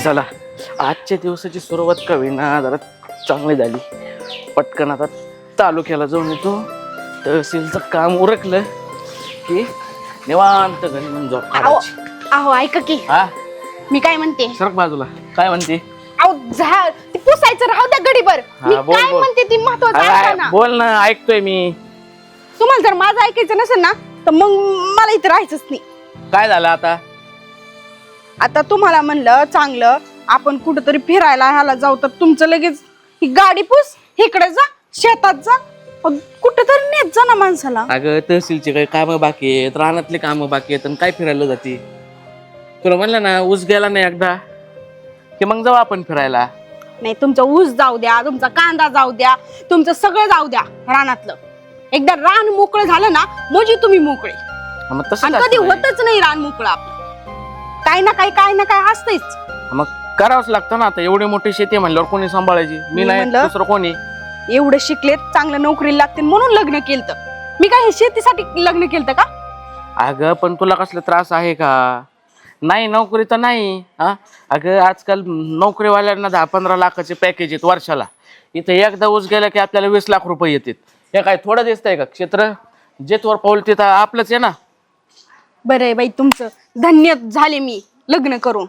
चला आजच्या दिवसाची सुरुवात का होईना जरा चांगली झाली. पटकन आता तालुक्याला जाऊन येतो. तहसीलचं काम उरकलं की निवांत घरी म्हणून झोप काढायची. अहो ऐका की हा मी काय म्हणते. सरक बाजूला. काय म्हणते? अहो ते पुसायचं राहू द्या गडीभर. मी बोल, काय बोल. म्हणते ती महत्वाचं ऐका ना. बोल ना, ऐकतोय मी. तुम्हाला जर माझं ऐकायचं नसेल ना तर मग मला इथं राहायचंच नाही. काय झालं आता? आता तुम्हाला म्हणलं चांगलं आपण कुठंतरी फिरायला ह्याला जाऊ तर तुमचं लगेच ही गाडी पुस, इकडे जा, शेतात जा, कुठं तरी नेत जा ना माणसाला. अगं तहसीलचे काही कामं बाकी आहेत, रानातले कामं बाकी आहेत, आणि काय फिरायला जाते? तुला म्हणलं ना ऊस गेला नाही एकदा की मग जाऊ आपण फिरायला. नाही तुमचा ऊस जाऊ द्या, तुमचा कांदा जाऊ द्या, तुमचं सगळं जाऊ द्या रानातलं. एकदा रान मोकळं झालं ना म्हणजे तुम्ही मोकळे. मग तसं आणि कधी होतच नाही रान मोकळं आपलं. काय ना काय असतंच. मग करावंच लागतं ना. आता एवढी मोठी शेती म्हणल्यावर कोणी सांभाळायची? मी नाही, दुसरं कोणी? एवढे शिकलेत, चांगलं नोकरीला लागते म्हणून लग्न केलं. मी काय हे शेतीसाठी लग्न केलं का? अगं पण तुला कसला त्रास आहे का? नाही नोकरी तर नाही. हा अगं आजकाल नोकरीवाल्यांना 10-15 लाखाचे पॅकेज आहेत वर्षाला. इथे एकदा ऊस गेला की आपल्याला 20 लाख रुपये येतात. हे काय थोडं दिसतंय का? क्षेत्र जेथवर पाऊल तिथं आपलंच आहे ना. बरं आहे बाई तुमचं, धन्य झाले मी लग्न करून.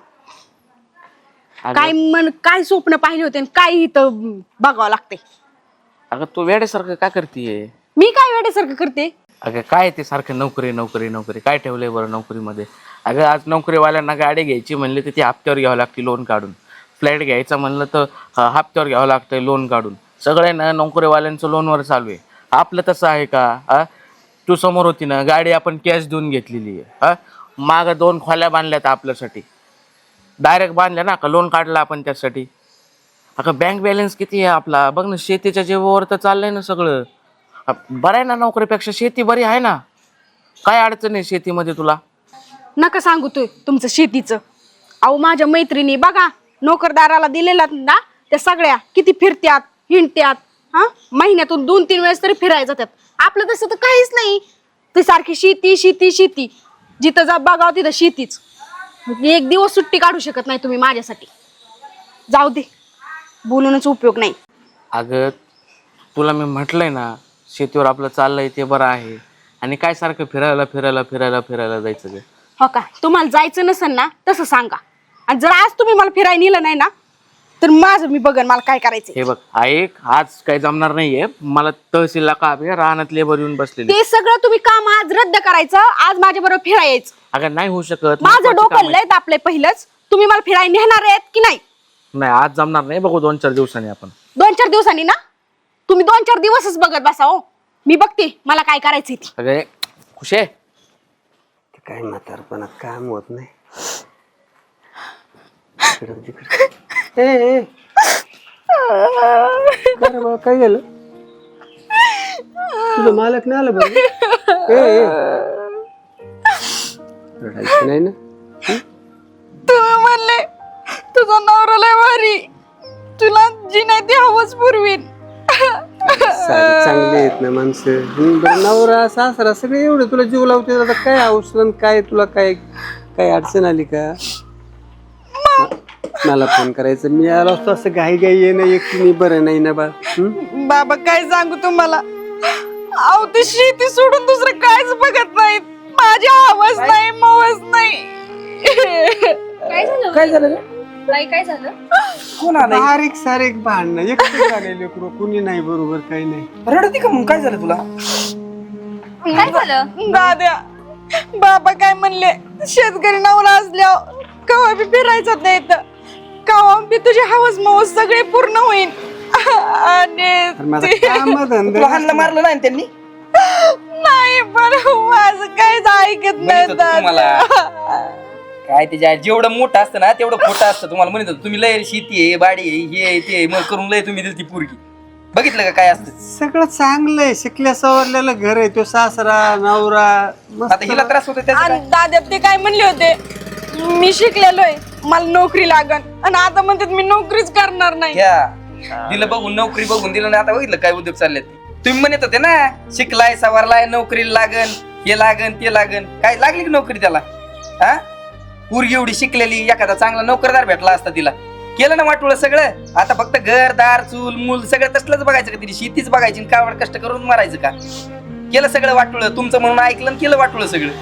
काय स्वप्न पाहिले होते आणि काय इथं बघावं लागते. अगं तू वेड्यासारखं का करतेय? मी काय वेड्यासारखं करते? अगं काय ते सारखं नोकरी नोकरी नोकरी काय ठेवलंय बरं नोकरीमध्ये? अगं आज नोकरीवाल्यांना गाडी घ्यायची म्हणली तर ती हप्त्यावर घ्यावं लागते लोन काढून. फ्लॅट घ्यायचा म्हणलं तर हप्त्यावर घ्यावं लागतंय लोन काढून. सगळे ना नोकरीवाल्यांचं लोनवर चालू आहे. आपलं तसं आहे का? तू समोर होती ना गाडी आपण कॅश देऊन घेतलेली आहे. मागं 2 खोल्या बांधल्यात आपल्यासाठी. डायरेक्ट बांधल्या ना का लोन काढलं आपण त्यासाठी. अगं बँक बॅलन्स किती आहे आपला बघ ना. शेतीच्या जीवावर तर चाललंय ना सगळं. बरं आहे ना नोकरीपेक्षा शेती बरी आहे ना. काय अडचण आहे शेतीमध्ये तुला? नका सांगू तू तुमचं शेतीचं. अहो माझ्या मैत्रिणी बघा नोकरदाराला दिलेला ना त्या सगळ्या किती फिरत्यात हिंडत्यात. महिन्यातून 2-3 वेळेस तरी फिरायला जातात. आपलं तसं तर काहीच नाही. ते सारखी शेती शेती शेती. जिथं जा बघाव तिथं शेतीच. एक दिवस सुट्टी काढू शकत नाही तुम्ही माझ्यासाठी. जाऊ दे, बोलूनच उपयोग नाही. अगं तुला मी म्हटलंय ना शेतीवर आपलं चाललंय ते बरं आहे. आणि काय सारखं फिरायला फिरायला फिरायला फिरायला जायचं ग? हो का? तुम्हाला जायचं नसेल ना तसं सांगा. आणि जर आज तुम्ही मला फिरायला नेलं नाही ना तर माझं मी बघन मला काय करायचं. हे बघ ऐक, आज काही जमणार नाहीये मला. तहसीलला काम आहे, रानात लेबर येऊन बसलेले. ते सगळं तुम्ही काम आज रद्द करायचं. आज माझ्या बरोबर फिरायला यायचं. अगं नाही होऊ शकत. माझं डोकं लय तापलंय पहिलंच. तुम्ही मला फिरायला नेणार आहेत की नाही? नाही आज जमणार नाही. बघू 2-4 दिवसांनी आपण. 2-4 दिवसांनी ना? तुम्ही 2-4 दिवसच बघत बसा हो. मी बघते मला काय करायचं ते. अगं खुशे काय म्हातारपणात काम होत नाही. काय झालं? तुझं मालक नाही आलं बरं? नाही ना. तुम्ही म्हणले तुझा नवरा लय भारी, तुला जी नाही ती हवंच पुरवीन. चांगले आहेत ना माणसं. नवरा सासरा सगळे एवढे तुला जीव लावते. आता काय औषध काय तुला काय काय अडचण आली का? मला फोन करायचं. मी आलो असतो असं घाई घाई ये ना एकटी. मी बरं नाही ना बा. बाबा काय सांगू तुम्हाला. अहो ती शेती सोडून दुसरं कायच बघत नाहीत. माझी आवाज नाही मवच नाही. काय झालं रे? काय झालं? कोण आलं? बारीक सारीक भांडणं एकटे झालेले. कुणी नाही बरोबर काही नाही. रडती का मग? काय झालं तुला? काय झालं? दादा बाबा काय म्हणले शेतकरी नवरा असल्यावर कवा बी फिरायचं नाही तर कवा बी तुझी हवस मवस सगळे पूर्ण होईल. आणि तुला हाणलं मारलं नाही त्यांनी? नाही पण माझं काहीच ऐकत नाही तुम्हाला. काय त्याच्या जेवढं मोठं असतं ना तेवढं खोटं असतं. तुम्हाला म्हणत होतं तुम्ही लय शेती आहे बाडी आहे हे ते मग करून लय तुम्ही दिली ती पोरगी. बघितलं का काय असतं? सगळं चांगलंय. शिकल्या सवरलेलं घर आहे. तो सासरा नवरा. आता हिला त्रास होतो त्याचा काय? दादा ते काय म्हणले होते मी शिकलेलो आहे मला नोकरी लागन आणि आता म्हणतात मी नोकरीच करणार नाही. दिलं बघून नोकरी बघून दिलं ना. आता बघितलं काय उद्योग चालले तुम्ही म्हणत होते ना शिकलाय सवारलाय नोकरीला लागन हे लागन ते लागन. काय लागली की नोकरी त्याला? हा पोरगी एवढी शिकलेली, एखादा चांगला नोकरदार भेटला असता तिला. केलं ना वाटोळं सगळं. आता फक्त घर दार चूल मूल सगळं तसलंच बघायचं का? तिने शेतीच बघायची, कावड कष्ट करून मारायचं का? केलं सगळं वाटोळं. तुमचं म्हणून ऐकलं आणि केलं वाटोळं सगळं.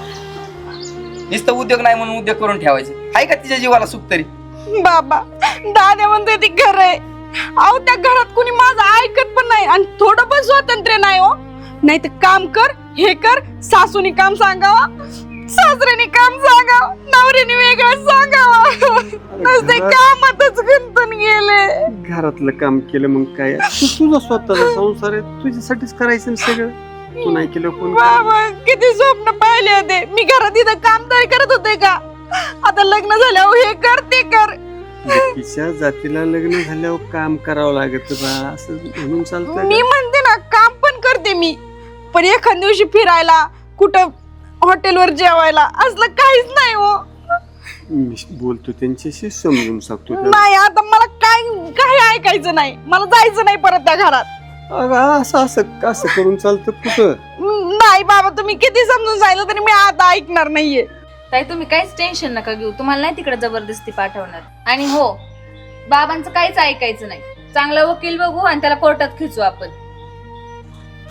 नुसतं उद्योग नाही म्हणून उद्योग करून ठेवायचे. आहे का तिच्या जीवाला सुख तरी? बाबा दादा म्हणते ती घर आहे. अहो त्या घरात कोणी माझं ऐकत पण नाही आणि थोडं पण स्वातंत्र्य नाही हो. नाही तर काम कर हे कर, सासूनी काम सांगावा, सासऱ्याने काम सांगावं, नवऱ्याने वेगळं सांगावं. नुसते कामातच गुंतून गेले. घरातलं काम केलं मग काय, तुझा स्वतःचा संसार आहे, तुझ्यासाठीच करायचं ना सगळं. तू नाही केलं कोण करेल? बाबा किती स्वप्न पाहिले होते. मी घरात इथं काम तरी करत होते का? आता लग्न झाल्यावर हे कर ते कर. तिच्या जातीला लग्न झाल्यावर काम करावं लागत बा, असं म्हणून चालतं. मी म्हणते ना काम पण करते मी, पण एखाद दिवशी फिरायला कुठं हॉटेलवर जेवायला असलं काहीच नाही हो. मी बोलतो त्यांच्याशी, समजून सांगतो त्यांना. नाही आता मला काही ऐकायचं नाही. मला जायचं नाही परत त्या घरात. अगं, असं असं असं करून चालतं कुठं? नाही बाबा तुम्ही किती समजून सांगितलं तरी मी आता ऐकणार नाहीये. ताई तुम्ही काहीच टेन्शन नका घेऊ, तुम्हाला नाही तिकडे जबरदस्ती पाठवणार. आणि हो, बाबांचं काहीच ऐकायचं नाही. चांगला वकील बघू आणि त्याला कोर्टात खिचू आपण.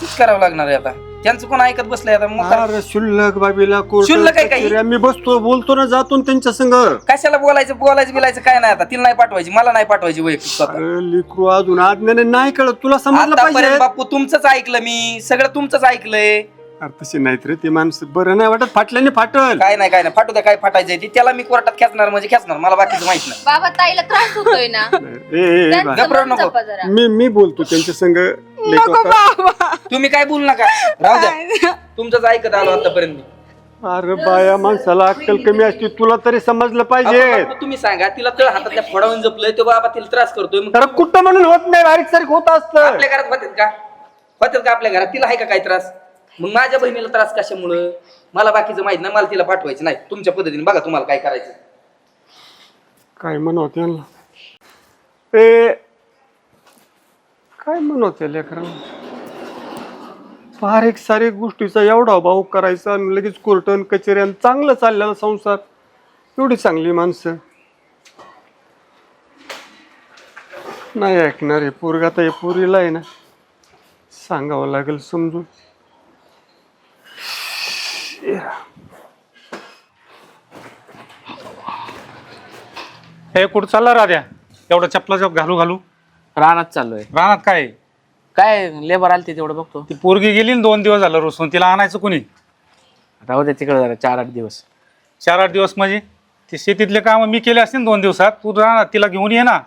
तीच करावं लागणार आहे आता. त्यांचं कोण ऐकत बसलंय आता? मग अरे शुल्लक बाबीला कोर्ट शुल्लक आहे काही? कचेऱ्या, मी बसतो बोलतो ना, जातो ना त्यांच्या संग. कशाला बोलायचं बिलायचं काय नाही आता. तिला नाही पाठवायची, मला नाही पाठवायची वैयक्तिक स्वतः. अरे लेकरू अजून आज्ञाने नाही कळत, तुला समजलं आतापर्यंत पाहिजे. बापू तुमचंच ऐकलं मी, सगळं तुमचंच ऐकलंय. अरे तशी नाहीत रे ते माणसं, बरं नाही वाटत, फाटल्याने फाटल. काय नाही फाटू द्या, काय फाटायचंय ती. त्याला मी कोर्टात खेचणार म्हणजे खेचणार, मला बाकीचं माहित नाही. बाबा ताईला त्रास होतोय ना, ए, त्यांचं घबरावू मन नको. जपा जरा. मी बोलतो त्यांच्या संग. नको बाबा. तुम्ही काय बोलू नका, राहू द्या. तुमचंच ऐकत आलो आतापर्यंत मी. अरे बाया, माणसाला अक्कल कमी असते, तुला तरी समजलं पाहिजे. बापू, तुम्ही सांगा, तिला तळ हातातल्या फोडावून जपलंय तो बाबा तिला त्रास करतोय. मग तर कुठं म्हणून होत नाही, बारीक सारीक होत असतं. आपल्या घरात होतात का आपल्या घरात? तिला आहे का काय त्रास? मग माझ्या बहिणीला त्रास कशामुळं? मला बाकीचं माहित नाही, मला तिला पाठवायचं नाही. तुमच्या पद्धतीने बघा तुम्हाला काय करायचं. काय म्हणत त्यांना ते, काय म्हणत लेकरांना? बारीक सारीक गोष्टीचा एवढा भाव करायचा आणि लगेच कोर्टन कचेऱ्यान चांगलं चाललेला संसार. एवढी चांगली माणसं नाही ऐकणार. हे पोरगा तर, हे पोरीला आहे ना सांगावं लागेल समजून. हे कुठं चालला राध्या? एवढं चपला घालू रानात चाललोय. रानात काय लेबर आलते तेवढं बघतो. ती पोरगी गेली ना 2 दिवस झालं रुसून, तिला आणायचं कोणी? राहू दे तिकडे जरा 4-8 दिवस. 4-8 दिवस म्हणजे ते शेतीतले काम मी केले असते ना 2 दिवसात. तू रानात तिला घेऊन ये ना.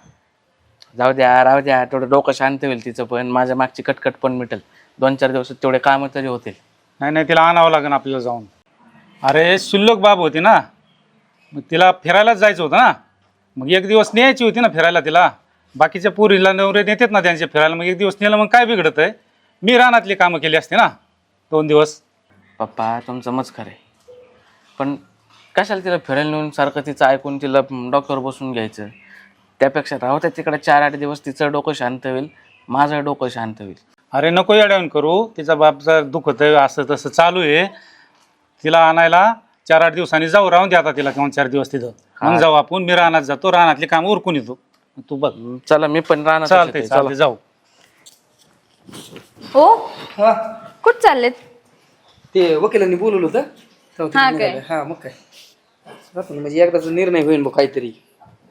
जाऊ द्या, राहू द्या. थोडं डोकं शांत होईल तिचं, पण माझ्या मागची कटकट पण मिटेल. 2-4 दिवसात तेवढे काम तरी होतील. नाही तिला आणावं लागेल आपल्याला जाऊन. अरे शुल्लक बाब होती ना, मग तिला फिरायलाच जायचं होतं ना. मग 1 दिवस न्यायची होती ना फिरायला तिला. बाकीच्या पोरीला नवरे नेतात ना त्यांच्या फिरायला, मग 1 दिवस नेलं मग काय बिघडत आहे? मी रानातली कामं केली असते ना 2 दिवस. पप्पा तुमचं मच खरं आहे, पण कशाला तिला फिरायला नेऊन सारखं तिचं ऐकून तिला डॉक्टर बसून घ्यायचं? त्यापेक्षा राहू त्या तिकडे 4-8 दिवस, तिचं डोकं शांत होईल, माझं डोकं शांत होईल. अरे नको येड्यावून करू, तिचा बापचा दुखत आहे असं तसं चालू आहे. तिला आणायला 4-8 दिवसांनी जाऊ, राहून द्या आता तिला किंवा 4 दिवस तिथं. मग जाऊ आपण. मी रानात जातो, रानातली काम उरकून येतो. तू बघ. चला मी पण राहणार. चालते जाऊ. हो, हा, कुठं चाललेत? ते वकिलांनी बोलवलं होतं. तेव्हा ते हा निघाले. काय? हा मग काय म्हणजे एकदाचा निर्णय होईल बघ काहीतरी.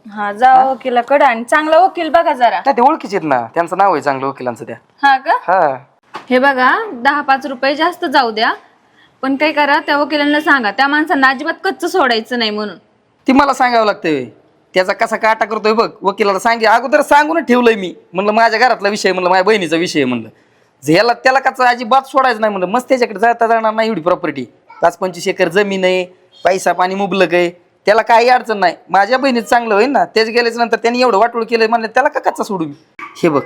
हा जावा वकिलाकडे आणि चांगला वकील बघा जरा. त्या ते ओळखीचे आहेत ना, त्यांचं नाव आहे चांगलं वकिलांचं त्या. हा का? हा, हे बघा 10-5 रुपये जास्त जाऊ द्या, पण काय करा त्या वकिलांना सांगा त्या माणसांना अजिबात कच्चं सोडायचं नाही म्हणून. ती मला सांगावं लागतंय. त्याचा कसा काटा करतोय बघ. वकिलाला अगोदर सांगून ठेवलंय मी. म्हणलं माझ्या घरातला विषय, म्हणलं माझ्या बहिणीचा विषय, म्हणलं ह्याला त्याला कसा अजिबात सोडायचं नाही. म्हणलं मस्त त्याच्याकडे जाणार नाही एवढी प्रॉपर्टी. 5-25 एकर जमीन आहे, पैसा पाणी मुबलक आहे, त्याला काही अडचण नाही. माझ्या बहिणीत चांगलं होईल ना. त्याच गेल्याच्या नंतर त्यांनी एवढं वाटोळ केलंय, म्हणलं त्याला का कच्चा सोडू मी? हे बघ,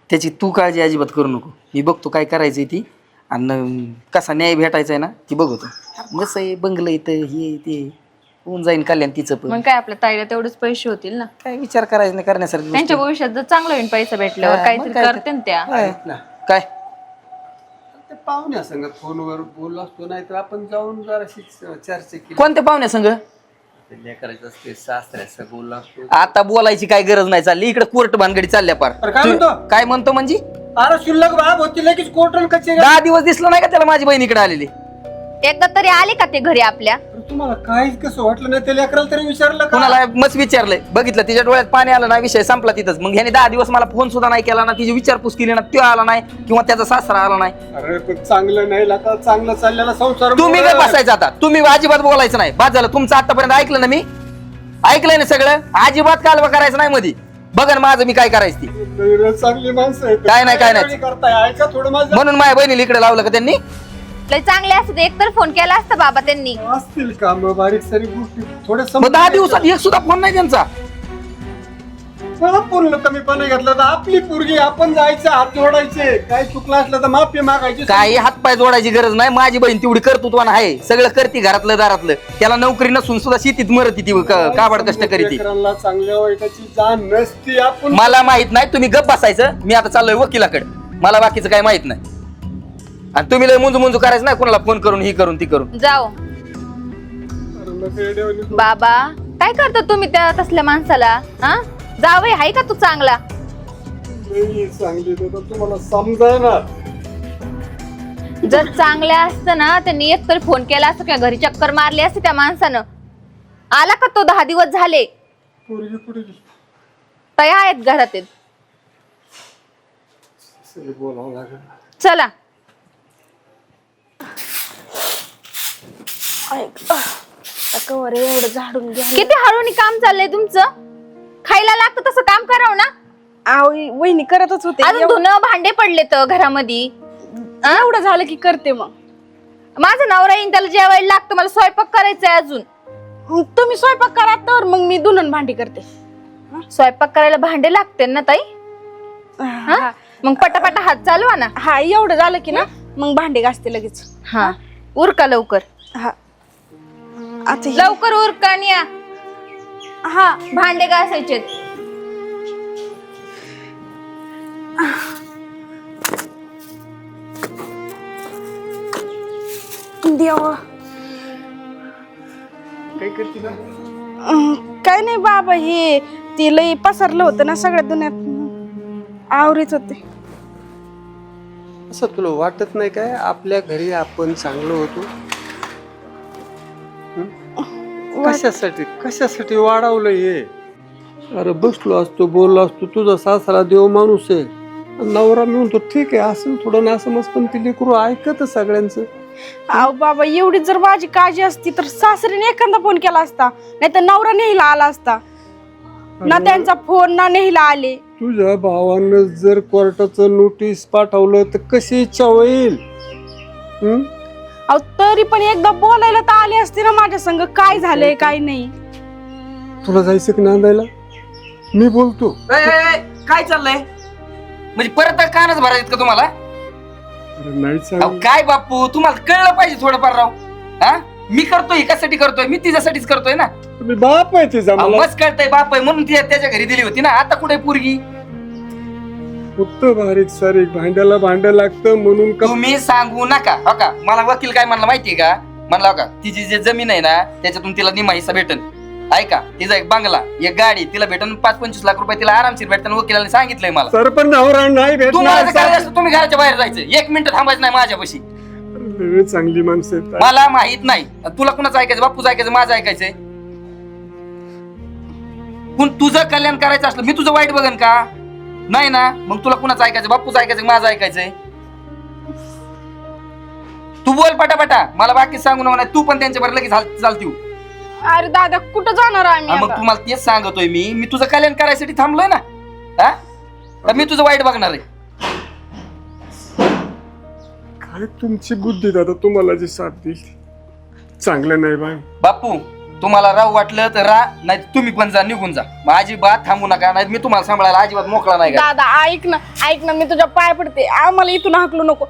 त्याची तू काळजी अजिबात करू नको. मी बघतो काय करायचंय ती, आणि कसा न्याय भेटायचा आहे ना ती बघतो. कसं आहे, बंगलं इथं हे ते होऊन जाईन कल्याण तिचं पण. मग काय आपल्या ताईला तेवढेच पैसे होतील ना. काय विचार करायचं नाही करण्यासारखी गोष्ट. त्यांच्या भविष्यात जर चांगलं होईल पैसा भेटल्यावर, हा, काहीतरी मग काय करते ना त्या. काय ते पाहुण्या संग फोनवर बोललो असतो, नाही तर आपण जाऊन जराशी चर्चा केली. कोणत्या पाहुण्या संघ? लेकरायचं असते सासऱ्याचं बोल लागतो. आता बोलायची काय गरज नाही चालली इकडे कोर्ट भानगडी चालल्या पार. अरे काय म्हणतो? काय म्हणतो म्हणजे अरे शुल्लक बाब होती लगेच कोर्टन कचे. 10 दिवस दिसलं नाही का त्याला माझी बहीण इकडे आलेली. एकदा तरी आले का ते घरी आपल्या? तुम्हाला काहीच कसं वाटलं नाही? त्या लेकराला तरी विचारलं का? कुणाला मस्त विचारलंय बघितलं तिच्या डोळ्यात पाणी आलं ना विषय संपला तिथंच. मग ह्याने 10 दिवस मला फोन सुद्धा नाही केला ना तिची विचारपूस केली ना तो आला नाही किंवा त्याचा सासरा आला नाही. अरे पण चांगलं नाही लाका चांगलं चाललेला संसार. तुम्ही काय बसायचं आता तुम्ही अजिबात बोलायचं नाही. बाद झालं तुमचं आतापर्यंत ऐकलं ना मी ऐकलंय ना सगळं. अजिबात कालवा करायचं नाही मध्ये. बघा माझं मी काय करायचं ती. चांगली माणसं आहेत. काय नाही, काय नाही. करताय ऐका थोडं माझं. म्हणून माझ्या बहिणीला इकडे लावलं का त्यांनी. लय चांगले असते एकतर फोन केला असता बाबा त्यांनी. असतील काम बारीक सारी गोष्टी थोडे मग 10 दिवसात एक सुद्धा फोन नाही त्यांचा. पूर्ण कमीपणे घेतलं तर आपली पोरगी आपण जायचं हात जोडायचे. काय चुकलं असलं तर माफी मागायची. काही हातपाय जोडायची गरज नाही. माझी बहीण तेवढी कर्तृत्वान आहे सगळं करते घरातलं दारातलं. त्याला नोकरी नसून सुद्धा शेतीत मरती ती काबाड कष्ट करीती. लेकरांना चांगल्या वाईटाची जाण नसती. आपण मला माहित नाही तुम्ही गप बसायचं. मी आता चाललोय वकिलाकडे. मला बाकीचं काही माहित नाही. आणि तुम्ही लय मुंजू मुंजू करायचं नाही कोणाला फोन करून ही करून ती करून. जाओ बाबा काय करता तुम्ही त्या तसल्या माणसाला? हा जावई हाय का तू चांगला? चांगली तुम्हाला समजाय ना. जर चांगल्या असतं ना त्यांनी एकतर फोन केला असतं किंवा घरी चक्कर मारली असते त्या माणसानं. आला का तो 10 दिवस झाले? पोरगी कुठे गेली? तया आहेत घरात. बोलावं लागेल. चला एवढं झाडून घ्या. किती हळूनी काम चाललंय तुमचं. खायला लागतं तसं काम करावं ना. वहिनी करतच होते. अजून धुणं भांडे पडले तर घरामध्ये. एवढं झालं की करते. मग माझा नवरा येईन त्याला जेवायला लागतं. मला स्वयंपाक करायचंय अजून. तुम्ही स्वयंपाक करा तर मग मी धुणं भांडी करते. स्वयंपाक करायला भांडे लागते ना ताई. हा? मग पटापटा हात चालवा ना. हा एवढं झालं की ना मग भांडे घासते लगेच. हा उरका लवकर. हा आता लवकर उरका आणि या. हा भांडे घासायचे. देवा काय करते का? काय नाही बाबा हे ते लई पसरलं होतं ना सगळ्या दुनियात आवरीच होते. असं तुला वाटत नाही काय आपल्या घरी आपण चांगलो होतो? कशासाठी वाढवलं हे? अरे बसलो असतो बोललो असतो. तुझा सासरा देव माणूस आहे. नवरा मी म्हणतो ठीक आहे असं थोडं ना असं मस्त पण ती लेकरू ऐकत सगळ्यांचं. अहो बाबा एवढी जर माझी काळजी असती तर सासरीने एखादा फोन केला असता. नाही तर नवरा नेहला आला असता ना. त्यांचा फोन ना नेहला आले. तुझ्या भावानं जर कोर्टाचं नोटीस पाठवलं तर कशी इच्छा होईल? अहो तरी पण एकदा बोलायला तर आले असते ना माझ्या संग काय झालंय काय नाही. तुला जायचं की नांदायला? मी बोलतो. काय चाललंय म्हणजे परत कानच भरायचं का तुम्हाला? नाही अहो, काय बापू तुम्हाला कळलं पाहिजे थोडंफार राव. हा मी करतोय कशासाठी करतोय? मी तिच्यासाठीच करतोय ना. तुम्ही बाप आहे तिचा मला. मस्त कळतंय बाप आहे म्हणून ती त्याच्या घरी दिली होती ना. आता कुठे पोरगी? फक्त बारीक सारीक भांड्याला भांड लागतं म्हणून का? तुम्ही सांगू नका हो का. मला वकील काय म्हणला माहितीये का? म्हणला हो का तिची जी जमीन आहे ना त्याच्यातून तिला निम्मा हिस्सा भेटन. ऐका तिचा एक बंगला एक गाडी तिला भेटन 5-25 लाख रुपये तिला आरामशीर भेटन. वकिलाने सांगितलंय मला. सरपंच नवरा नाही तुम्हाला जर भेटणार. करायचं असतं तुम्ही घराच्या बाहेर जायचं. 1 मिनिट थांबायचं नाही माझ्यापाशी. लय चांगली माणसं आहेत. मला माहित नाही तुला कुणाचं ऐकायचं बापूचं ऐकायचं माझं ऐकायचंय. पण तुझं कल्याण करायचं असलं मी तुझं वाईट बघन का? नाही ना. मग तुला कुणाचं ऐकायचं बापूचं ऐकायचं माझं ऐकायचंय? तू बोल पटापटा. मला बाकी सांगू नको नाही. तू पण त्यांच्यावर लगेच चालती. अरे दादा कुठं जाणार आम्ही मग आता? तुम्हाला तेच सांगतोय मी तुझं कल्याण करायसाठी थांबलोय ना. हा तर मी तुझं वाईट बघणार आहे. काय तुमची बुद्धी दादा तुम्हाला जी साथ देईल चांगलं नाही बाय. बापू तुम्हाला राव वाटलं तर नाही तुम्ही पण जा निघून जा. अजिबात थांबू नका. नाही मी तुम्हाला सांभाळायला अजिबात मोकळा नाही का. दादा ऐक ना मी तुझ्या पाय पडते. आम्हाला इथून हाकलू नको.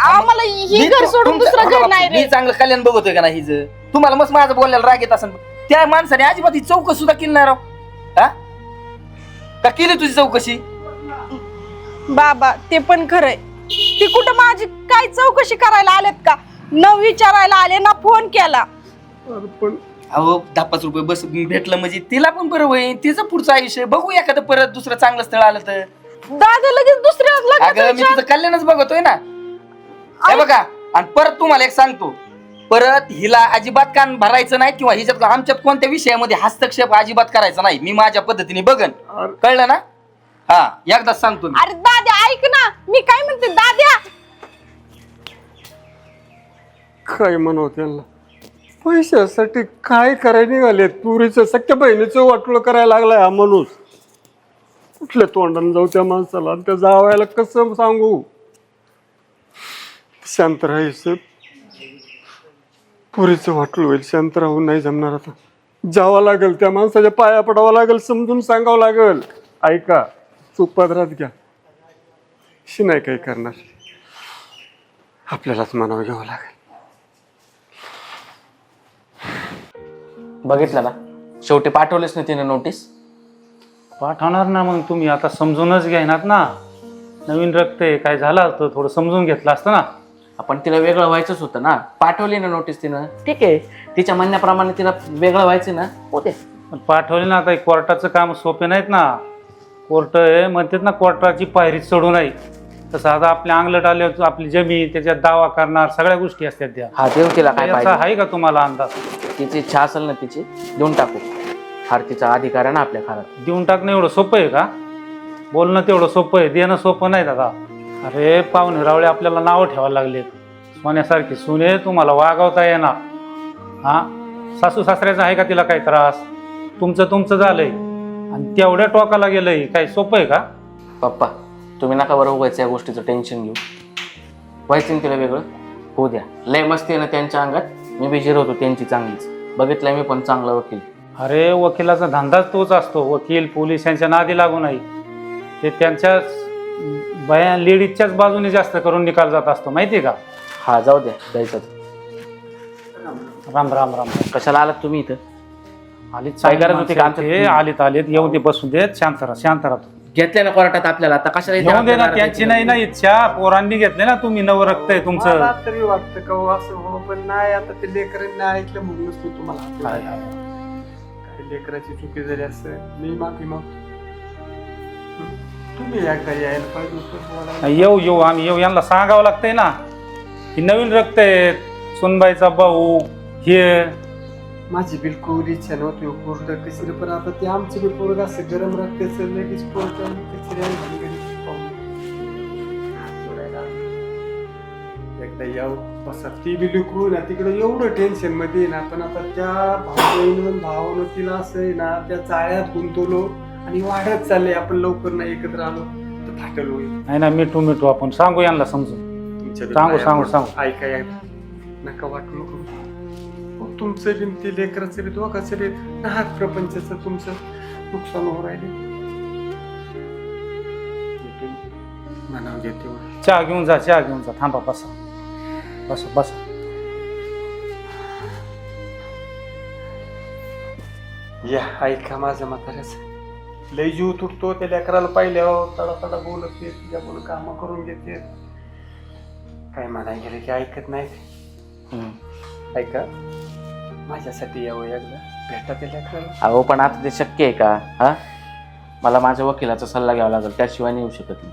आम्हाला ही मी घर तु- सोडून तुमचं- दुसरं घर बाबा, नाही मी रे. चांगलं कल्याण बघतोय का नाही हिचं? तुम्हाला मस्त माझं बोलायला राग येत असेल. त्या माणसाने अजिबात ही चौकशी सुद्धा केली नाही राव. हा का केली तुझी चौकशी? बाबा ते पण खरंय. ती कुठं माझी काय चौकशी करायला आलेत का? न विचारायला आले ना फोन केला. अरे पण अहो 10-5 रुपये बस भेटलं म्हणजे तिला पण बरं होईल, तिचं पुढचं आयुष्य बघू एखादं परत दुसरं चांगलं स्थळ आलं तर. दादा लगेच दुसऱ्या अगं मी तुझं कल्याणच बघतोय ना. हे बघा, आणि परत तुम्हाला एक सांगतो, परत हिला अजिबात कान भरायचं नाही किंवा हिच्यात आमच्यात कोणत्या विषयामध्ये हस्तक्षेप अजिबात करायचा नाही. मी माझ्या पद्धतीने बघन, कळलं ना? हा, एकदाच सांगतो मी. अरे दाद्या ऐक ना, मी काय म्हणते दाद्या. काय म्हणावं त्यांना, पैशासाठी काय करायला निघाले? पुरीचं सख्या बहिणीचं वाटोळं करायला लागलाय हा माणूस. कुठल्या तोंडाने जाऊ त्या माणसाला, आणि त्या जावायला कसं सांगू? शांत राहायचं, पुरीचं वाटोळं होईल. शांत राहून नाही जमणार. आता जावं लागेल, त्या माणसाच्या पाया पडावं लागेल, समजून सांगावं लागेल. ऐका, चूक पदरात घ्या, शी नाही काही करणार, आपल्यालाच मनावर घ्यावं लागेल. बघितलं ना, शेवटी पाठवलेच नाही तिने नोटीस. पाठवणार ना, मग तुम्ही आता समजूनच घेणार ना. नवीन रक्त आहे, काय झालं असतं थोडं समजून घेतलं असतं ना. आपण तिला वेगळं व्हायचंच होतं ना, पाठवली ना नोटीस तिनं, ठीक आहे, तिच्या म्हणण्याप्रमाणे तिला वेगळं व्हायचं ना, होते. पण पाठवले ना, आता कोर्टाचं काम सोपे नाहीत ना. कोर्ट आहे म्हणतात ना, कोर्टाची पायरी चढू नाही. तसं आता आपल्या अंगलट आले, आपली जमीन त्याच्यात दावा करणार, सगळ्या गोष्टी असतात त्या. हा, देऊ तिला काय याचा पाहिजे. आहे का तुम्हाला अंदाज? तिची इच्छा असेल ना तिची, देऊन टाकू. फार तिचा अधिकार आहे ना आपल्या घरात. देऊन टाकणं एवढं सोपं आहे का? बोलणं तेवढं सोपं आहे, देणं सोपं नाही दादा. अरे पाहुणे रावळे आपल्याला नावं ठेवायला लागले. सोन्यासारखी सुने तुम्हाला वागवता येणार. हा, सासू सासऱ्याचा आहे का तिला काही त्रास? तुमचं झालंय आणि तेवढ्या टोकाला गेलंय, काही सोपं आहे का? पप्पा, तुम्ही नका बरं उगायचं या गोष्टीचं टेन्शन घेऊ. व्हायचं ना तिला वेगळं, होऊ द्या. लय मस्ती आहे ना त्यांच्या अंगात, मी बी जिरवतो त्यांची चांगलीच. बघितलंय मी पण चांगला वकील. अरे वकिलाचा धंदाच तोच असतो. वकील पोलीस यांच्या नादी लागू नाही. ते त्यांच्याच बाया लेडीजच्याच बाजूने जास्त करून निकाल जात असतो, माहिती आहे का? हा, जाऊ द्या, जायचं. राम राम राम. कशाला आलात तुम्ही इथं? आलीत काय गरज होती का आमच्या? आलीत येऊ दे, बसून देत, शांत राहतो. घेतले ना कोर्टात आपल्याला, आता कशाला इथे येऊन दे ना, आपल्याला त्यांची नाही ना इच्छा, पोरांनी घेतले ना. तुम्ही नवरक्त आहे तुमचं. मला तरी वाटतं का हो असं हो, पण नाही. आता ते लेकरांनी ऐकलं म्हणूनच मी तुम्हाला हात लावला. काही लेकराची चुकी झाली असं मी माफी मागतो. तुम्ही एकदा यायला पाहिजे होतं. येऊ आम्ही येऊ. यांना सांगावं लागतंय ना, ही नवीन रक्त आहे, सुनबाईचा भाऊ हे. माझी बिलकुल इच्छा नव्हती कोर्ट कशी, पण आता ते आमचे बी पोरग असं गरम रक्ताचं लगेच कोर्ट एकदा यावं बसा. ती बी लिखू ना तिकडे एवढं टेन्शन मध्ये ना, पण आता त्या भावानं तिला असं आहे ना, त्या चाळ्यात गुंतवलो आणि वाढत चाललंय. आपण लवकर नाही एकत्र आलो तर फाटल होईल. नाही ना, मिठू आपण सांगू यांना समजून. सांगू ऐका एकदा, नका वाटू नको. तुमचं बी ती लेकराचं बी दोघाचं बी नाहक प्रपंचाचं तुमचं नुकसान होऊ राहिले. म्हणावं घेते चहा घेऊन जा. थांबा, बसा. या ऐका माझ्या म्हाताऱ्याचं लय जीव तुटतो. त्या लेकराला पाहिल्यावर तडा बोलत येत, तिच्या बोल कामं करून घेते. काय म्हणाय गेले की ऐकत नाही. ऐका, माझ्यासाठी यावं एकदा, भेटा त्या लेकराला. अहो, पण आता ते शक्य आहे का? हा, मला माझ्या वकिलाचा सल्ला घ्यावा लागेल, त्याशिवाय नाही येऊ शकत मी.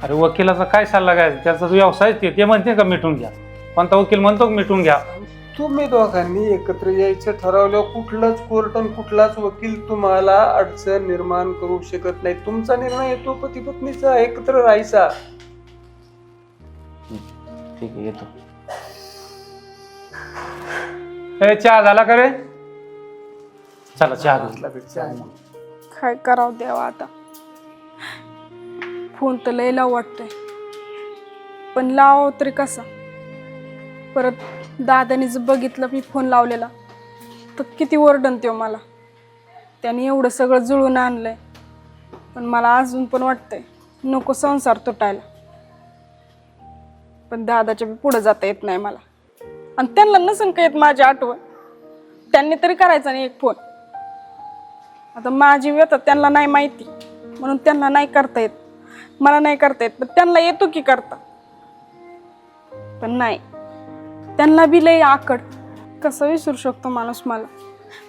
अरे वकिलाचा काय सल्ला घ्यायचा? त्याचा व्यवसाय ते म्हणते का मिटून घ्या? कोणता वकील म्हणतो मिटून घ्या? तुम्ही दोघांनी एकत्र यायचं ठरवलं, कुठलाच कोर्ट आणि कुठलाच वकील तुम्हाला अडचण निर्माण करू शकत नाही. तुमचा निर्णय येतो पती पत्नीचा एकत्र राहायचा. ठीक आहे, येतो. चहा झाला का रे? चला चहा घेऊ. काय करावं देवा आता. फोन तर लय लाव वाटतोय, पण लाव तरी कसा? परत दादाने जर बघितलं मी फोन लावलेला तर किती ओरडन त्यो मला. त्याने एवढं सगळं जुळून आणलंय, पण मला अजून पण वाटतंय नको संसार तुटायला. पण दादाच्या पुढे जाता येत नाही मला, आणि त्यांना नसन का येत माझी आठवण. त्यांनी तरी करायचा नाही एक फोन. आता माझी व्यथा त्यांना नाही माहिती म्हणून त्यांना नाही करता येत, मला नाही करता येत, पण त्यांना येतो की करता. पण नाही, त्यांना बी लय आकड. कसं विसरू शकतो माणूस मला.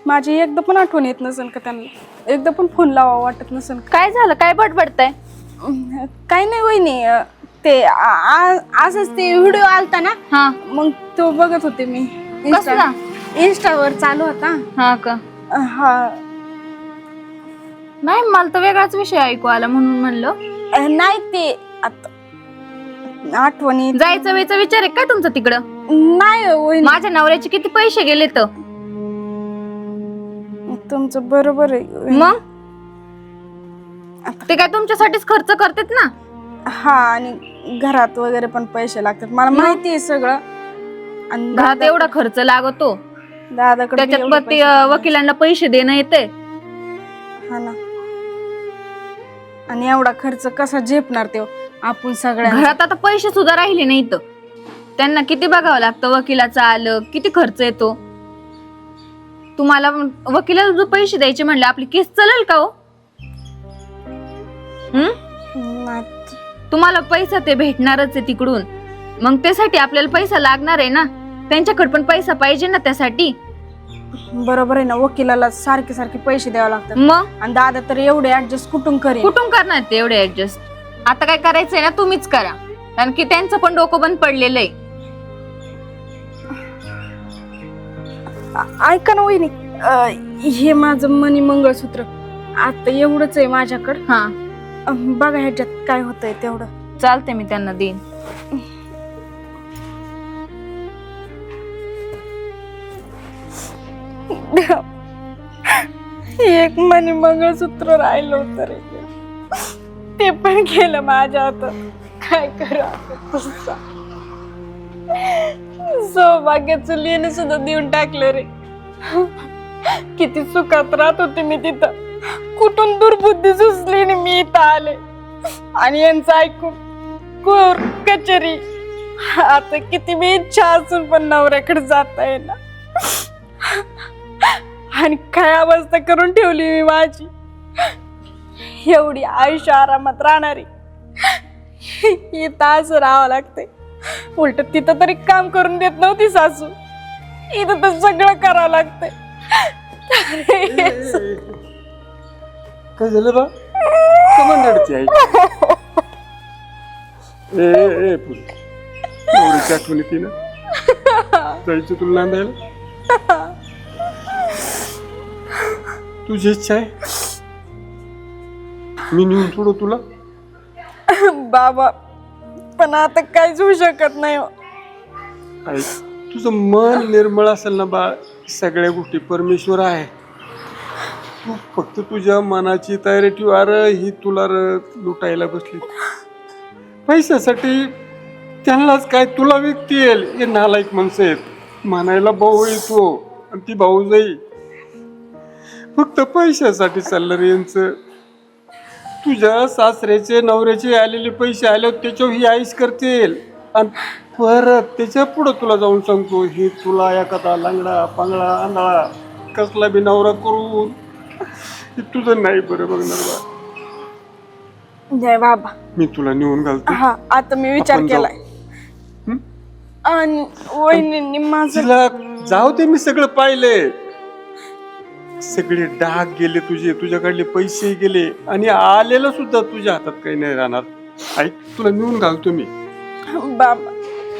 माझी एकदा पण आठवण येत नसेल का त्यांना, एकदा पण फोन लावा वाटत नसेल का? काय झालं, काय बडबडताय? काही नाही वहिनी, ते असंच ते व्हिडिओ आलता ना, हा, मग तो बघत होते मी. कसला? इंस्टावर चालू होता. हा का? हा. नाही, मला तर वेगळाच विषय ऐकू आला म्हणून म्हणलं. नाही ते आता आठवणी जायचं वेयचा विचार आहे काय तुमचा तिकडं? नाही वहिनी, माझ्या नवऱ्याचे किती पैसे गेले तर. तुमचं बरोबर आहे. मग ते काय तुमच्यासाठीच खर्च करतात ना. हा, आणि घरात वगैरे पण पैसे लागतात, मला माहिती आहे सगळं. आणि घरात एवढा खर्च लागतो, दादाकडे त्याच्यात एवढे पण ते वकिलांना पैसे देणं येते. हा ना. आणि एवढा खर्च कसा झेपणार ते आपण सगळ्या? घरात आता पैसे सुद्धा राहिले नाही तर त्यांना किती बघावं लागतं. वकिलाचं आलं किती खर्च येतो. तुम्हाला वकिलाला जो पैसे द्यायचे म्हणले, आपली केस चालेल का हो? तुम्हाला पैसा ते भेटणारच आहे तिकडून, मग त्यासाठी आपल्याला पैसा लागणार आहे ना. त्यांच्याकडे पण पैसा पाहिजे ना त्यासाठी. बरोबर आहे ना, वकिलाला सारखे सारखे पैसे द्यावे लागतात. मग आणि दादा तर एवढे ऍडजस्ट कुठून करेल? कुठून करणार ते एवढे ऍडजस्ट? आता काय करायचंय ना, तुम्हीच करा, कारण की त्यांचं पण डोकं बंद पडलेलं आहे. ऐका ना वहिनी, हे माझं मनी मंगळसूत्र आता एवढंच आहे माझ्याकडं. हा, बघा ह्याच्यात काय होतंय तेवढं. चालते, मी त्यांना देईन. एक मनी मंगळसूत्र राहिलं होतं रे, ते पण गेलं माझ्या हातात. काय करा, सौभाग्याचं लेणं सुद्धा देऊन टाकलं रे. किती सुखात राहत होते मी तिथं, कुठून दुर्बुद्धी सुचली आणि मी इथं आले. आणि यांचं ऐकून कोर कचेरी. आता किती मी इच्छा असून पण नवऱ्याकडे जाता येईना. आणि काय अवस्था करून ठेवली मी माझी. एवढी आयुष्य आरामात राहणारी इथं असं राहावं लागतंय. उलट तिथं तरी काम करून देत नव्हती सासू, इथं तर सगळं करावं लागतंय. काय झालं बा? कमान रडते आई. ए पुरी, एवढीची आठवण येते ना, जायचं तुला नांदायला. तुझी इच्छा आहे, मी नेऊन सोडू तुला. बाबा, पण आता काहीच होऊ शकत नाही. आई, तुझं मन निर्मळ असेल ना बा, सगळ्या गोष्टी परमेश्वर आहे. तू फक्त तुझ्या मनाची तयारी ठेव. अरे ही तुला लुटायला बसली पैशासाठी, त्यांनाच काय तुला विकतील. हे नालायक माणसं आहेत. म्हणायला भाऊ येतो आणि ती भाऊ जाई, फक्त पैशासाठी चाललं रे यांचं. तुझ्या सासऱ्याचे नवऱ्याचे आलेले पैसे आले त्याच्यावर ही आईस करतील. आणि परत त्याच्या पुढं तुला जाऊन सांगतो, हे तुला एखादा लांगडा पांगडा आंधळा कसला बी नवरा करून हे तुझं नाही बरं बघणार बा. जय बाबा, मी तुला नेऊन घालतो. हा, आता मी विचार आपण जाऊ. केलाय. आणि वहिनींनी माझं तिला जाऊ दे, मी सगळं पाहिलंय. सगळे डाग गेले तुझे, तुझ्याकडले पैसे गेले आणि आलेलं सुद्धा तुझ्या हातात काही नाही राहणार. ऐक, तुला नेऊन घालतो मी. बाबा,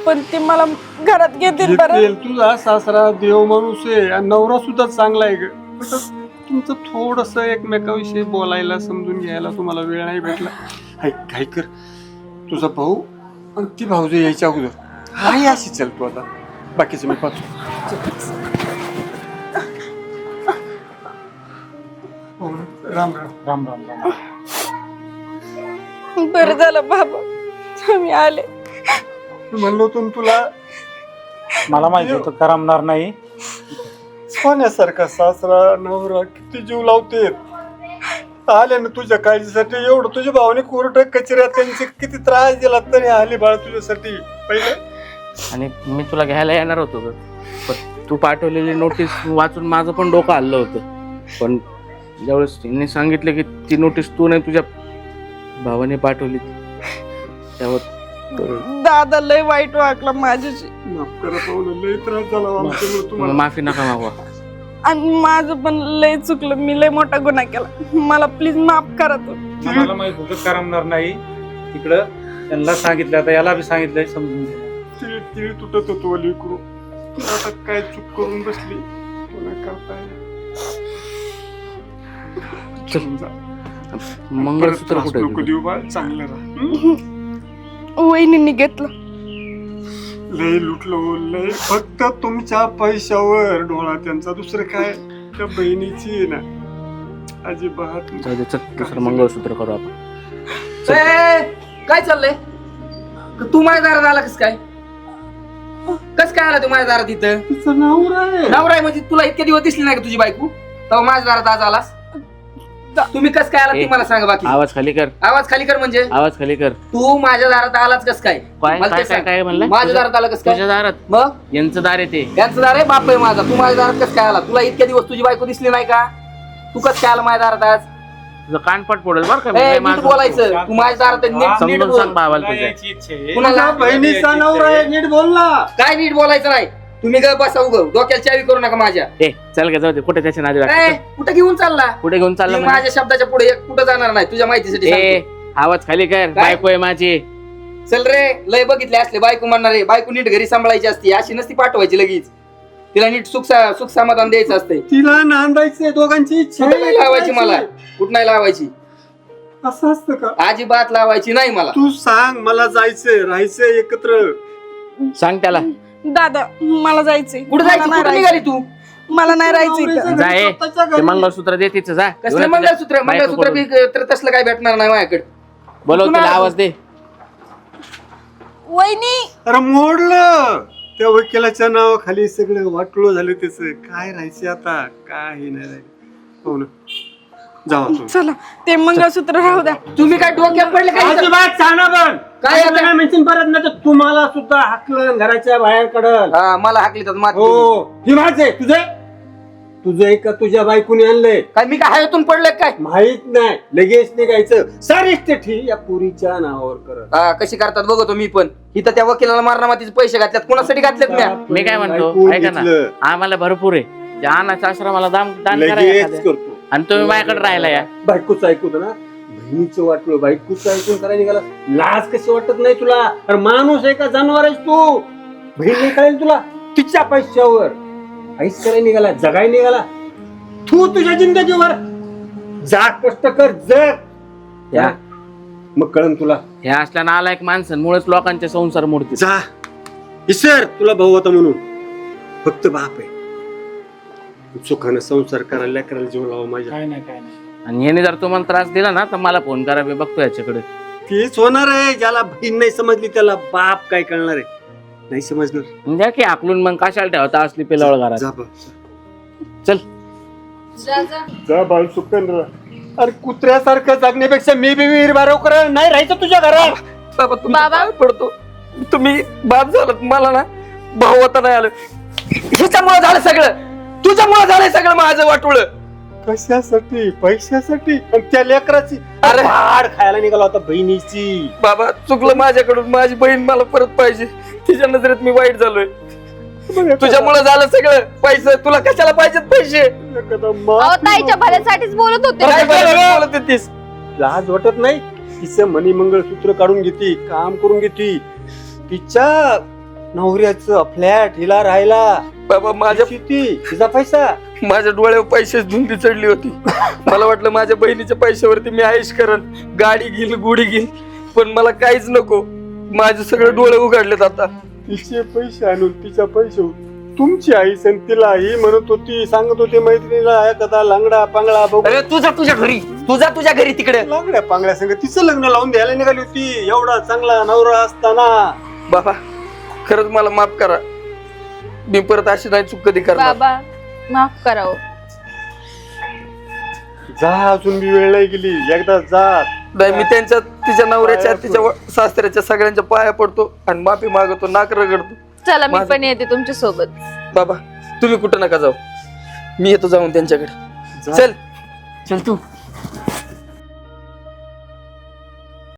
पण ते मला घरात घेतील बरं? घेतील. तुझा सासरा देव माणूस आहे आणि नवरा सुद्धा चांगला आहे ग. तुमचं थोडस एकमेकाविषयी बोलायला समजून घ्यायला तुम्हाला वेळ नाही भेटला. ऐक, काय कर, तुझा भाऊ आणि ती भाऊज यायच्या अगोदर हाय अशी चल तू. आता बाकीचं मी पाहतो. राम राम. राम राम राम. बरं झालं बाबा तुम्ही आले. मी म्हणलो होतो ना तुला, मला माहिती होतं करमणार नाही. सोन्यासारखा सासरा नवरा किती जीव लावते. आले ना तुझ्या काळजीसाठी. एवढं तुझ्या भावाने कोरट कचऱ्या त्यांचे किती त्रास दिला तरी आली बाळ तुझ्यासाठी. पहिले आणि मी तुला घ्यायला येणार होतो ग, पण तू पाठवलेली नोटीस वाचून माझं पण डोकं हल्लं होतं. पण ज्यावेळेस त्यांनी सांगितलं की ती नोटीस तू नाही तुझ्या भावाने पाठवली, त्यावर दादा लय वाईट वागला माझ्याशी. माफ करा पाहुणं, लय त्रास झाला आमच्यामुळे तुम्हाला. माफी नका मागवा. आणि माझं पण लय चुकलं, मी लय मोठा गुन्हा केला, मला प्लीज माफ करा तू. मला माहित होतं करमणार नाही तिकडं. त्यांना सांगितलं, आता याला बी सांगितलंय, समजून घे. तिळ तिळ तुटत होतो लेकरू. आता काय चूक करून बसली, तुला करताय मंगळसूत्र कुठे नको देऊ बाळ, चांगलं राहा. वहिनींनी घेतलं. लय लुटलो लय, फक्त तुमच्या पैशावर डोळा त्यांचा, दुसरं काय त्या बहिणीची आहे ना अजिबात. जाऊ दे, चल दुसरं मंगळसूत्र करू आपण. काय चाललंय? तू माझ्या दारात आला कस काय? कस काय आला तू माझ्या दारात इथं? तिचं नवरा आहे. नवरा आहे म्हणजे तुला इतके दिवस दिसली नाही का तुझी बायको? तेव्हा माझ्या दारात आज आलास. तुम्ही कस काय आला ते मला सांगा. बाकी आवाज खाली कर, आवाज खाली कर म्हणजे आवाज खाली कर. तू माझ्या दारात आलाच कस काय? काय मला काय ते काय सांग. काय म्हणलं? माझ्या दारात आला कस काय? तुझ्या दारात? मग यांचं दार येते. यांचं दार आहे, बाप आहे माझा. तू माझ्या दारात कस काय आला? तुला इतके दिवस तुझी बायको दिसली नाही का? तू कस काय आला माझ्या दारात आज? तुझं कानपट पडेल बरं का. ए, नीट बोलायचं. तू माझ्या दारात आहे, नीट समजून बोल. सांग भावाला मला तुझ्या. यायची इच्छा आहे. कुणाला? बहिणीचा नवरा आहे, नीट बोल ना. काय नीट बोलायचं नाही. तुम्ही ग बसा उग, डोक्याला चावी करू नका माझ्या. ए चल गे, जाऊ दे. कुठे त्याच्या नादी ए, लागते? कुठं घेऊन चालला? कुठे घेऊन चाललं मी म्हणजे? माझ्या शब्दाच्या पुढे एक कुठं जाणार नाही. तुझ्या माहितीसाठी ए सांगतो. आवाज खाली कर, बायको आहे माझी. चल रे, लय बघितले असले बायको म्हणणार आहे. बायको नीट घरी सांभाळायची असते, अशी नसती पाठवायची लगेच. तिला नीट सुख समाधान द्यायचं असते. तिला नांदायचंय, दोघांची इच्छा कुठं नाही लावायची मला, कुठं नाही लावायची, असं असतं का? अजिबात लावायची नाही मला. तू सांग, मला जायचंय, राहायचंय एकत्र. सांग त्याला. दादा मला जायचंय. कुठं जायची? कुठं निघाली तू? मला नाही राहायचं इथं. जा ए, ते मंगळसूत्र दे तिचं, जा. कसलं मंगळसूत्र? मंगळसूत्र बी तर तसलं काय भेटणार नाही माझ्याकडे. बोलव तिला, आवाज दे. वहिनी अरे मोडलं त्या वकिलाच्या नावाखाली, सगळं वाटलो झालं त्याच. काय राहायचं आता, काही नाही राहिलं. हो ना, जावा तुम्ही. चला ते मंगळसूत्र राहू द्या. तुम्ही काय डोक्यात पडले काय? अजिबात छाना पण काय आता? काय मेन्शन परत नाही तर तुम्हाला सुद्धा हाकलं घराच्या बाहेर कडल. हा, मला हाकली तर मात. हो, ही माझे तुझं का तुझ्या बायकोने आणलंय काय मी काय हवेतून पडले काय? माहित नाही, लगेच निघायचं. सारी स्टेठी या पुरीच्या नावावर करत. हा, कशी करतात बघतो मी पण. इथं त्या वकिलाला मारणा मातीचे पैसे घातल्यात, कोणासाठी घातलेत म्या? मी काय म्हणतो, ऐकून ऐका ना, घेतलं. आम्हाला भरपूर आहे. त्या अनाथ आश्रमाला दान करा लगेच एखादं. करतो. आणि तुम्ही माझ्याकडे राहिला या. बायकोच ऐकूत ना, बहिणीचं वाटलं, बायकोच ऐकून करायला निघाला. लाज कशी वाटत नाही तुला? अरे माणूस आहे का जनावर आहेस तू? बहीण नाही कळेल तुला? तिच्या पैशावर आईस करायला निघाला, जगायला निघाला. तू तुझ्या जिंदगीवर जा, कष्ट कर, जग. या. मग कळन तुला. हे असल्या नालायक माणसांमुळेच लोकांचे संसार मोडतील. जा, ईश्वर तुला भाऊ होता म्हणून. फक्त बाप आहे, सुखानं संसार करायला करायला जीव लावा माझ्या. काय नाही काय नाही. आणि याने जर तुम्हाला त्रास दिला ना तर मला फोन करा, मी बघतो याच्याकडे. तेच होणार आहे. ज्याला बहीण नाही समजली त्याला बाप काय कळणार आहे? नाही समजणार. द्या की आकलून, मग कशाला ठेवता असली पिलावळ घरात. जा बा. चल जा बाळ, सुखन राहा. अरे कुत्र्यासारखं जगण्यापेक्षा मी बी वीर बारवकर नाही राहायचं तुझ्या घरात. बाबा तुमच्या पाया पडतो. तुम्ही बाप झालं, मला ना भाऊ होता नाही आलं. ह्याच्यामुळे झालं सगळं, तुझ्यामुळे झालंय सगळं माझं वाटोळ. कशासाठी? पैशासाठी. आणि त्या लेकराची अरे हाड खायला निघाला होता बहिणीची. बाबा चुकलं माझ्याकडून. माझी बहीण मला परत पाहिजे. तिच्या नजरेत मी वाईट झालोय. तुझ्यामुळे झालं सगळं. पैसे तुला कशाला पाहिजेत पैसे? अहो, ताईच्या भल्यासाठीच बोलत होते. काय बोलत होतीस? लाज वाटत नाही? तिचं मनी मंगळसूत्र काढून घेती, काम करून घेती. तिच्या नवऱ्याचं फ्लॅट हिला राहायला. बाबा माझ्या तिचा पैसा. माझ्या डोळ्यावर पैशाच धुंदी चढली होती. मला वाटलं माझ्या बहिणीच्या पैशावरती मी आयुष करन, गाडी घेईल, गुढी घेईल. पण मला काहीच नको. माझे सगळे डोळे उघडलेत आता. तिचे पैसे आणून तिच्या पैसे तुमची आई सण तिला ही म्हणत होती, सांगत होती मैत्रिणीला एखादा लांगडा पांगडा बघू. अरे तुझा तुझ्या घरी, तुझा तुझ्या घरी तिकडे. लांगड्या पांगड्या संग तिचं लग्न लावून द्यायला निघाली होती. एवढा चांगला नवरा असताना. बाबा खरंच मला माफ करा. मी परत अशी नाही चूक कधी करणार. बाबा माफ करावं. जा, अजून बी वेळ नाही गेली. एकदा जा. नाही, मी त्यांच्या, तिच्या नवऱ्याच्या, तिच्या सासऱ्याच्या सगळ्यांच्या पाया पडतो आणि माफी मागतो, नाक रगडतो. चला मी पण येते तुमच्या सोबत. बाबा तुम्ही कुठं नका जाऊ, मी येतो जाऊन त्यांच्याकडे. चल चल तू.